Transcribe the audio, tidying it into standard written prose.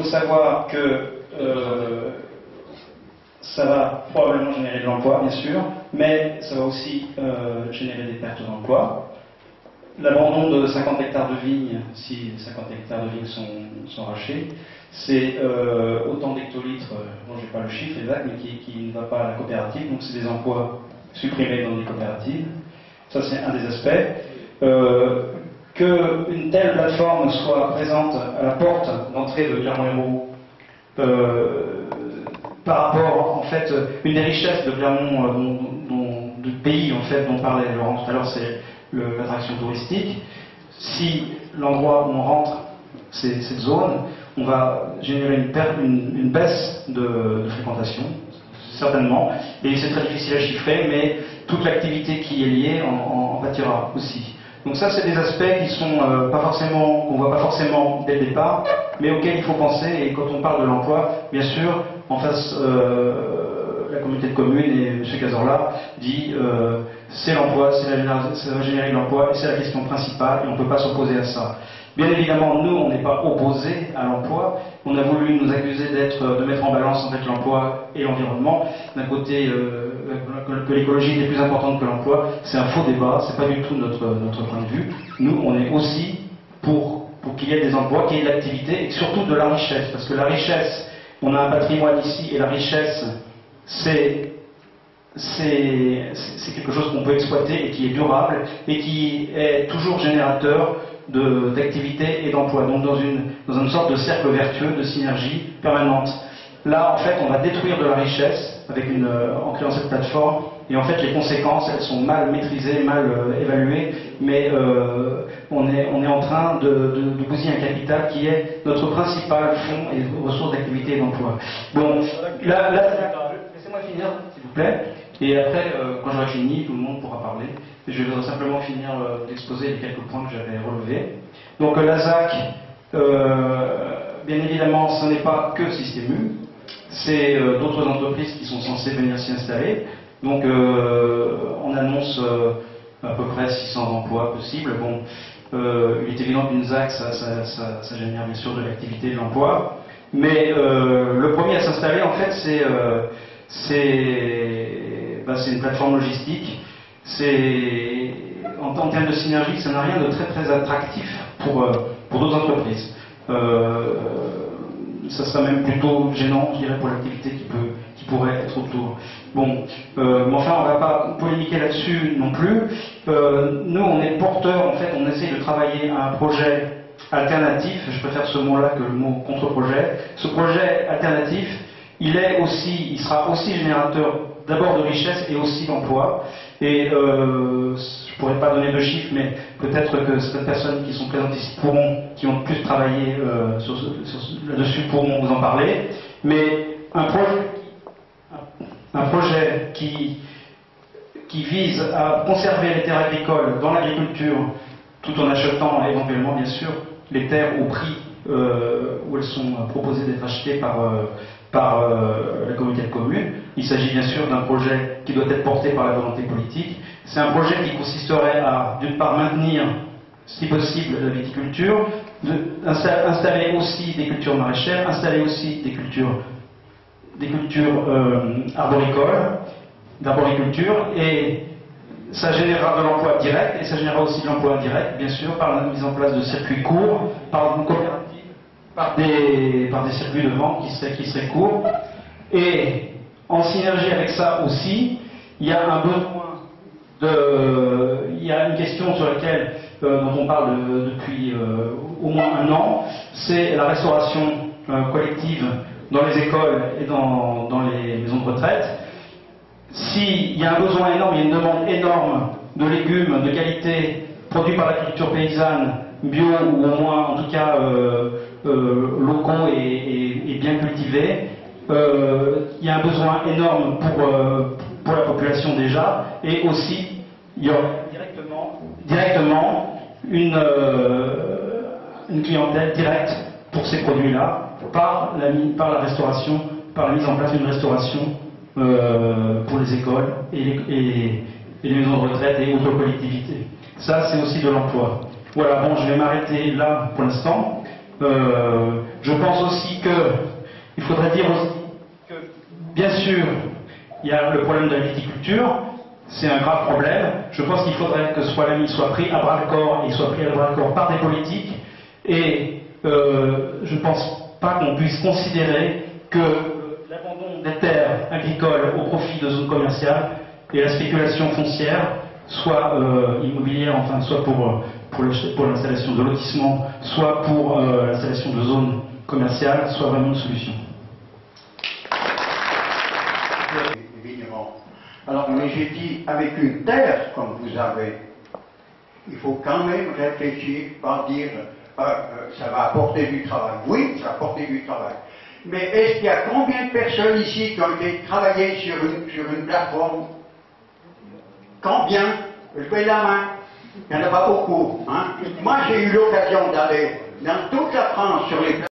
savoir que ça va probablement générer de l'emploi, bien sûr, mais ça va aussi générer des pertes d'emploi. L'abandon de 50 hectares de vignes, si 50 hectares de vignes sont arrachés, c'est autant d'hectolitres, bon, je n'ai pas le chiffre exact, mais qui ne va pas à la coopérative, donc c'est des emplois supprimés dans des coopératives. Ça, c'est un des aspects. Qu'une telle plateforme soit présente à la porte d'entrée de Clermont-Lérault, par rapport, en fait, une des richesses de Clermont, du pays, en fait, dont parlait Laurent tout à l'heure, c'est l'attraction touristique. Si l'endroit où on rentre, c'est cette zone, on va générer une baisse de fréquentation, certainement, et c'est très difficile à chiffrer, mais toute l'activité qui est liée en pâtira aussi. Donc ça, c'est des aspects qui sont qu'on voit pas forcément dès le départ, mais auxquels il faut penser. Et quand on parle de l'emploi, bien sûr, en face, la communauté de communes et M. Cazorla dit c'est l'emploi, ça va générer de l'emploi, et c'est la question principale, et on ne peut pas s'opposer à ça. Bien évidemment, nous, on n'est pas opposés à l'emploi. On a voulu nous accuser de mettre en balance en fait l'emploi et l'environnement. D'un côté, que l'écologie est plus importante que l'emploi, c'est un faux débat, c'est pas du tout notre point de vue. Nous, on est aussi pour qu'il y ait des emplois, qu'il y ait de l'activité et surtout de la richesse. Parce que la richesse, on a un patrimoine ici, et la richesse, c'est quelque chose qu'on peut exploiter et qui est durable et qui est toujours générateur d'activité et d'emploi, donc dans une sorte de cercle vertueux, de synergie permanente. Là, en fait, on va détruire de la richesse en créant cette plateforme, et en fait, les conséquences, elles sont mal maîtrisées, mal évaluées, mais on est en train de bousiller un capital qui est notre principal fonds et ressource d'activité et d'emploi. Bon, là laissez-moi finir, s'il vous plaît, et après, quand j'aurai fini, tout le monde pourra parler. Je vais simplement finir d'exposer les quelques points que j'avais relevés. Donc la ZAC, bien évidemment, ce n'est pas que Système U, c'est d'autres entreprises qui sont censées venir s'y installer. Donc on annonce à peu près 600 emplois possibles. Bon, il est évident qu'une ZAC, ça génère bien sûr de l'activité et de l'emploi. Mais le premier à s'installer, en fait, c'est une plateforme logistique. En termes de synergie, ça n'a rien de très très attractif pour d'autres entreprises. Ça serait même plutôt gênant, je dirais, pour l'activité qui pourrait être autour. Bon, mais enfin, on ne va pas polémiquer là-dessus non plus. Nous, on est porteurs, en fait, on essaye de travailler à un projet alternatif, je préfère ce mot-là que le mot contre-projet. Ce projet alternatif, il sera aussi générateur d'abord de richesse et aussi d'emploi. Et je ne pourrais pas donner de chiffres, mais peut-être que certaines personnes qui sont présentes ici qui ont plus travaillé là-dessus pourront vous en parler. Mais un projet qui vise à conserver les terres agricoles dans l'agriculture, tout en achetant éventuellement, bien sûr, les terres au prix où elles sont proposées d'être achetées par la communauté de communes. Il s'agit bien sûr d'un projet qui doit être porté par la volonté politique. C'est un projet qui consisterait à, d'une part, maintenir, si possible, la viticulture, installer aussi des cultures maraîchères, installer aussi des cultures d'arboriculture, et ça générera de l'emploi direct, et ça générera aussi de l'emploi indirect, bien sûr, par la mise en place de circuits courts, par une coopérative, par des circuits de vente qui seraient courts. Et en synergie avec ça aussi, il y a un besoin il y a une question sur laquelle dont on parle depuis au moins un an, c'est la restauration collective dans les écoles et dans les maisons de retraite. S'il y a un besoin énorme, il y a une demande énorme de légumes de qualité produits par l'agriculture paysanne, bio ou au moins en tout cas locaux et bien cultivés, il y a un besoin énorme pour la population déjà, et aussi il y aura directement une clientèle directe pour ces produits-là par la restauration, par la mise en place d'une restauration pour les écoles et les maisons de retraite et autres collectivités. Ça, c'est aussi de l'emploi. Voilà, bon, je vais m'arrêter là pour l'instant. Je pense aussi qu'il faudrait dire aussi que, bien sûr, il y a le problème de la viticulture, c'est un grave problème. Je pense qu'il faudrait que ce problème soit pris à bras-le-corps, et soit pris à bras-le-corps par des politiques, et je ne pense pas qu'on puisse considérer que l'abandon des terres agricoles au profit de zones commerciales et la spéculation foncière, soit immobilière, enfin, soit pour l'installation de lotissements, soit pour l'installation de zones commerciales, soit vraiment une solution. Alors, mais j'ai dit, avec une terre comme vous avez, il faut quand même réfléchir, pas dire ça va apporter du travail. Oui, ça va apporter du travail. Mais est-ce qu'il y a combien de personnes ici qui ont été travaillées sur une plateforme? Combien? Levez la main. Il n'y en a pas beaucoup. Hein? Moi, j'ai eu l'occasion d'aller dans toute la France sur les plateformes.